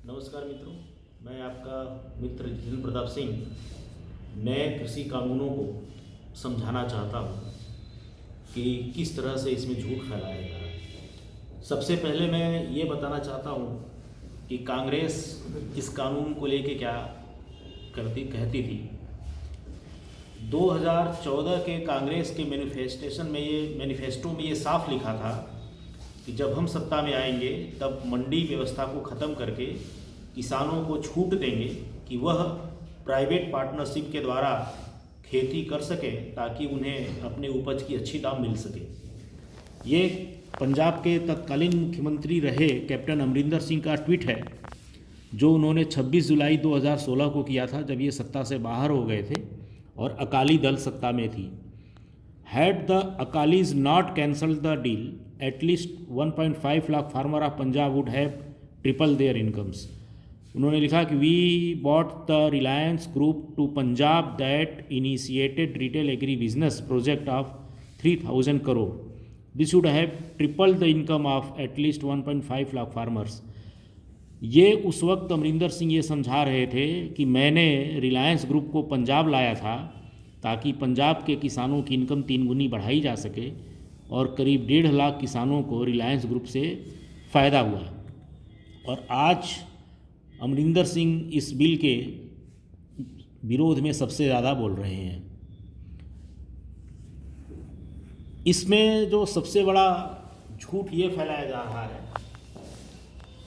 नमस्कार मित्रों, मैं आपका मित्र जितेंद्र प्रताप सिंह नए कृषि कानूनों को समझाना चाहता हूँ कि किस तरह से इसमें झूठ फैलाया जा रहा है। सबसे पहले मैं ये बताना चाहता हूँ कि कांग्रेस इस कानून को लेके क्या कहती थी। 2014 के कांग्रेस के मैनिफेस्टो में ये साफ लिखा था कि जब हम सत्ता में आएंगे तब मंडी व्यवस्था को ख़त्म करके किसानों को छूट देंगे कि वह प्राइवेट पार्टनरशिप के द्वारा खेती कर सकें ताकि उन्हें अपने उपज की अच्छी दाम मिल सके। ये पंजाब के तत्कालीन मुख्यमंत्री रहे कैप्टन अमरिंदर सिंह का ट्वीट है जो उन्होंने 26 जुलाई 2016 को किया था, जब ये सत्ता से बाहर हो गए थे और अकाली दल सत्ता में थी। Had the Akalis not cancelled the deal, at least 1.5 lakh farmer of Punjab would have tripled their incomes. उन्होंने लिखा कि we bought the Reliance Group to Punjab that initiated retail agri business project of 3,000 crore. This would have tripled the income of at least 1.5 lakh farmers. ये उस वक्त अमरिंदर सिंह ये समझा रहे थे कि मैंने रिलायंस ग्रुप को पंजाब लाया था ताकि पंजाब के किसानों की इनकम 3 गुनी बढ़ाई जा सके और करीब 1.5 लाख किसानों को रिलायंस ग्रुप से फ़ायदा हुआ। और आज अमरिंदर सिंह इस बिल के विरोध में सबसे ज़्यादा बोल रहे हैं। इसमें जो सबसे बड़ा झूठ ये फैलाया जा रहा है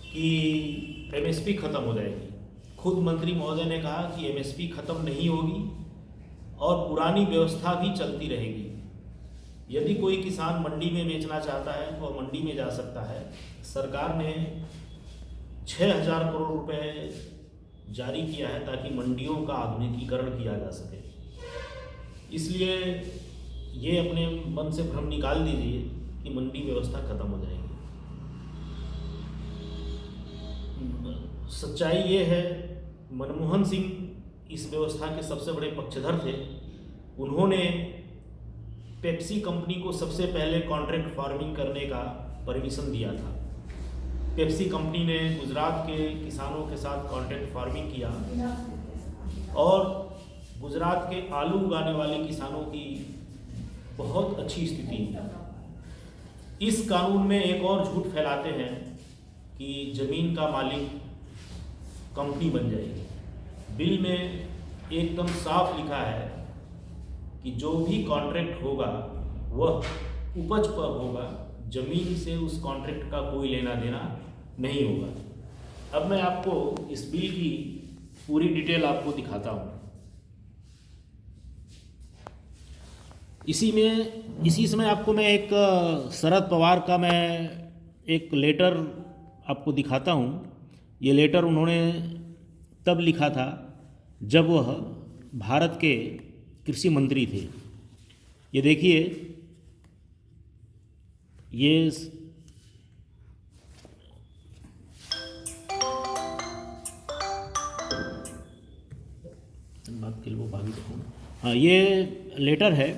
कि एमएसपी ख़त्म हो जाएगी। खुद मंत्री महोदय ने कहा कि एमएसपी ख़त्म नहीं होगी और पुरानी व्यवस्था भी चलती रहेगी। यदि कोई किसान मंडी में बेचना चाहता है तो वह मंडी में जा सकता है। सरकार ने 6,000 करोड़ रुपए जारी किया है ताकि मंडियों का आधुनिकीकरण किया जा सके। इसलिए ये अपने मन से भ्रम निकाल दीजिए कि मंडी व्यवस्था खत्म हो जाएगी। सच्चाई ये है, मनमोहन सिंह इस व्यवस्था के सबसे बड़े पक्षधर थे। उन्होंने पेप्सी कंपनी को सबसे पहले कॉन्ट्रैक्ट फार्मिंग करने का परमिशन दिया था। पेप्सी कंपनी ने गुजरात के किसानों के साथ कॉन्ट्रैक्ट फार्मिंग किया और गुजरात के आलू उगाने वाले किसानों की बहुत अच्छी स्थिति है। इस कानून में एक और झूठ फैलाते हैं कि ज़मीन का मालिक कंपनी बन जाएगी। बिल में एकदम साफ लिखा है कि जो भी कॉन्ट्रैक्ट होगा वह उपज पर होगा, ज़मीन से उस कॉन्ट्रैक्ट का कोई लेना देना नहीं होगा। अब मैं आपको इस बिल की पूरी डिटेल आपको दिखाता हूँ। इसी समय आपको मैं एक शरद पवार का मैं एक लेटर आपको दिखाता हूँ। ये लेटर उन्होंने तब लिखा था जब वह भारत के कृषि मंत्री थे। ये देखिए, ये हाँ, ये लेटर है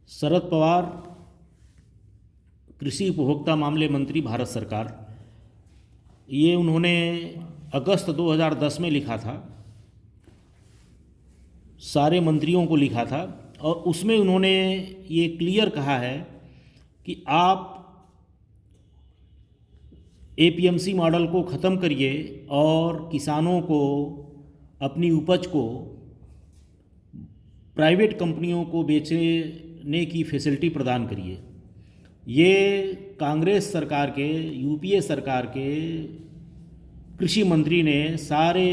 शरद पवार कृषि उपभोक्ता मामले मंत्री भारत सरकार। ये उन्होंने अगस्त 2010 में लिखा था, सारे मंत्रियों को लिखा था और उसमें उन्होंने ये क्लियर कहा है कि आप एपीएमसी मॉडल को ख़त्म करिए और किसानों को अपनी उपज को प्राइवेट कंपनियों को बेचने की फैसिलिटी प्रदान करिए। ये कांग्रेस सरकार के, यूपीए सरकार के कृषि मंत्री ने सारे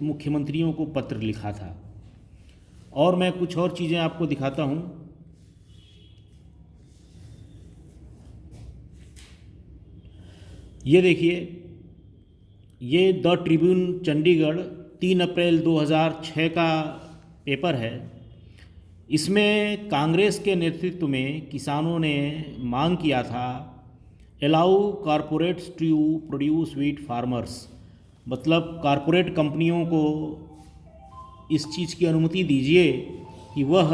मुख्यमंत्रियों को पत्र लिखा था। और मैं कुछ और चीज़ें आपको दिखाता हूँ। ये देखिए, ये द ट्रिब्यून चंडीगढ़ 3 अप्रैल 2006 का पेपर है। इसमें कांग्रेस के नेतृत्व में किसानों ने मांग किया था allow corporates to produce wheat farmers, मतलब कारपोरेट कंपनियों को इस चीज़ की अनुमति दीजिए कि वह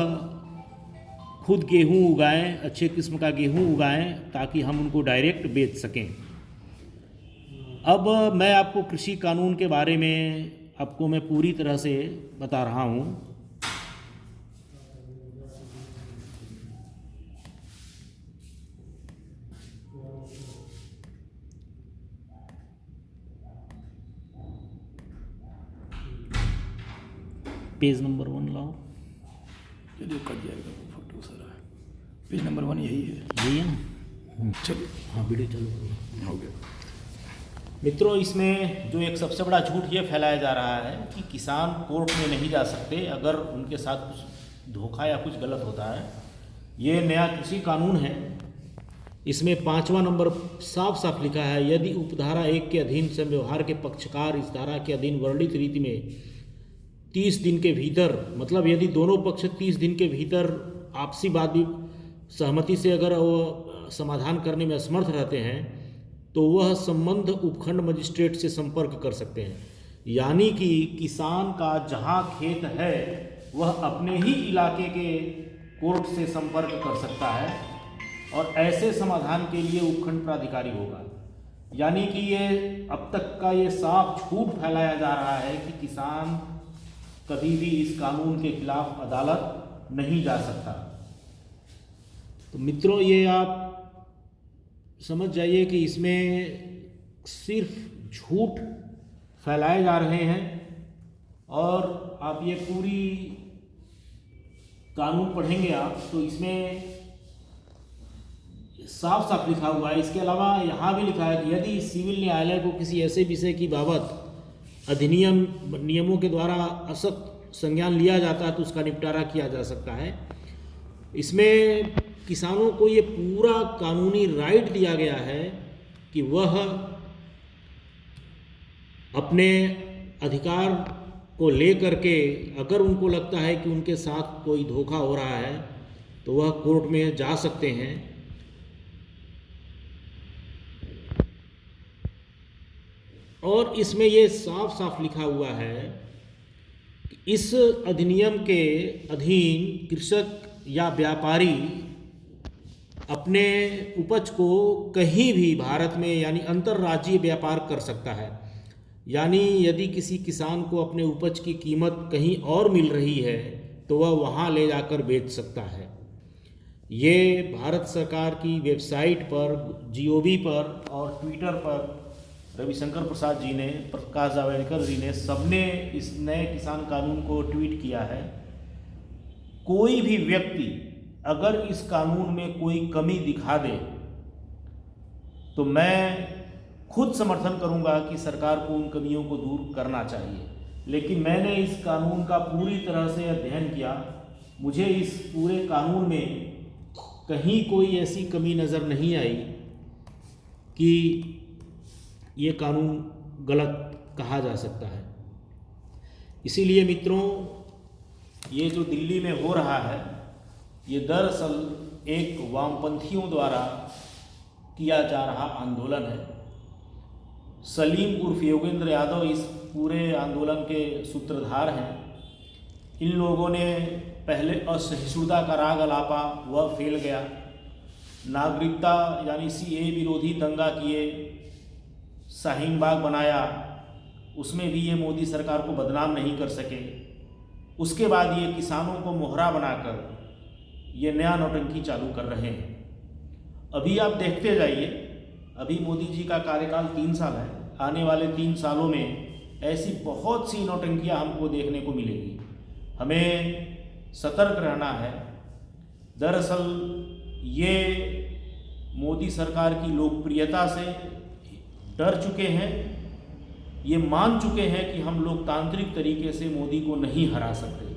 खुद गेहूं उगाएं, अच्छे किस्म का गेहूं उगाएं ताकि हम उनको डायरेक्ट बेच सकें। अब मैं आपको कृषि कानून के बारे में आपको मैं पूरी तरह से बता रहा हूँ। पेज नंबर 1 लाओ। चलिए कट जाएगा फोटो सारा। पेज नंबर 1 यही है। यही है ना? चलिए हाँ, वीडियो चालू करो। हो गया। मित्रों, इसमें जो एक सबसे बड़ा झूठ ये फैलाया जा रहा है कि किसान कोर्ट में नहीं जा सकते अगर उनके साथ कुछ धोखा या कुछ गलत होता है। ये नया कृषि कानून है, इसमें 5वां नंबर साफ साफ लिखा है, यदि उपधारा 1 के अधीन से व्यवहार के पक्षकार इस धारा के अधीन वर्णित रीति में 30 दिन के भीतर, मतलब यदि दोनों पक्ष 30 दिन के भीतर आपसी बात भी सहमति से अगर वो समाधान करने में असमर्थ रहते हैं तो वह संबंध उपखंड मजिस्ट्रेट से संपर्क कर सकते हैं। यानी कि किसान का जहां खेत है वह अपने ही इलाके के कोर्ट से संपर्क कर सकता है और ऐसे समाधान के लिए उपखंड प्राधिकारी होगा। यानी कि ये अब तक का ये साफ झूठ फैलाया जा रहा है कि किसान कभी भी इस कानून के खिलाफ अदालत नहीं जा सकता। तो मित्रों, ये आप समझ जाइए कि इसमें सिर्फ झूठ फैलाए जा रहे हैं और आप ये पूरी कानून पढ़ेंगे आप तो इसमें साफ साफ लिखा हुआ है। इसके अलावा यहाँ भी लिखा है कि यदि सिविल न्यायालय को किसी ऐसे विषय की बाबत अधिनियम नियमों के द्वारा असत संज्ञान लिया जाता है तो उसका निपटारा किया जा सकता है। इसमें किसानों को ये पूरा कानूनी राइट दिया गया है कि वह अपने अधिकार को लेकर के अगर उनको लगता है कि उनके साथ कोई धोखा हो रहा है तो वह कोर्ट में जा सकते हैं। और इसमें ये साफ साफ लिखा हुआ है कि इस अधिनियम के अधीन कृषक या व्यापारी अपने उपज को कहीं भी भारत में यानी अंतर्राज्यीय व्यापार कर सकता है। यानी यदि किसी किसान को अपने उपज की कीमत कहीं और मिल रही है तो वह वहाँ ले जाकर बेच सकता है। ये भारत सरकार की वेबसाइट पर, GOV पर और ट्विटर पर रविशंकर प्रसाद जी ने, प्रकाश जावड़ेकर जी ने, सबने इस नए किसान कानून को ट्वीट किया है। कोई भी व्यक्ति अगर इस कानून में कोई कमी दिखा दे तो मैं खुद समर्थन करूंगा कि सरकार को उन कमियों को दूर करना चाहिए। लेकिन मैंने इस कानून का पूरी तरह से अध्ययन किया, मुझे इस पूरे कानून में कहीं कोई ऐसी कमी नज़र नहीं आई कि ये कानून गलत कहा जा सकता है। इसीलिए मित्रों, ये जो दिल्ली में हो रहा है ये दरअसल एक वामपंथियों द्वारा किया जा रहा आंदोलन है। सलीम उर्फ योगेंद्र यादव इस पूरे आंदोलन के सूत्रधार हैं। इन लोगों ने पहले असहिष्णुता का राग अलापा, वह फेल गया। नागरिकता यानी CAA विरोधी दंगा किए, शाहीन बाग बनाया, उसमें भी ये मोदी सरकार को बदनाम नहीं कर सके। उसके बाद ये किसानों को मोहरा बनाकर ये नया नौटंकी चालू कर रहे हैं। अभी आप देखते जाइए, अभी मोदी जी का कार्यकाल 3 साल है, आने वाले 3 सालों में ऐसी बहुत सी नौटंकियां हमको देखने को मिलेगी। हमें सतर्क रहना है। दरअसल ये मोदी सरकार की लोकप्रियता से डर चुके हैं, ये मान चुके हैं कि हम लोकतांत्रिक तरीके से मोदी को नहीं हरा सकते।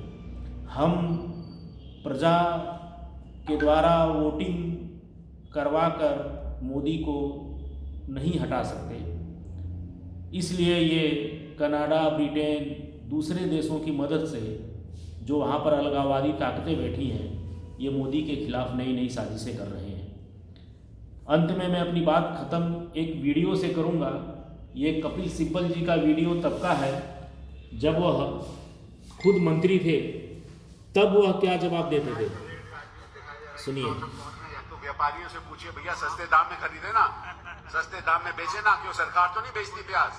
हम प्रजा के द्वारा वोटिंग करवाकर मोदी को नहीं हटा सकते। इसलिए ये कनाडा, ब्रिटेन, दूसरे देशों की मदद से जो वहाँ पर अलगाववादी ताकतें बैठी हैं, ये मोदी के खिलाफ नई नई साजिशें कर रहे हैं। अंत में मैं अपनी बात ख़त्म एक वीडियो से करूँगा। ये कपिल सिब्बल जी का वीडियो तब का है जब वह खुद मंत्री थे, तब वह क्या जवाब देते थे, सुनिए। व्यापारियों से पूछिए भैया सस्ते दाम में खरीदे ना, सस्ते दाम में बेचे ना, क्यों सरकार तो नहीं बेचती प्याज।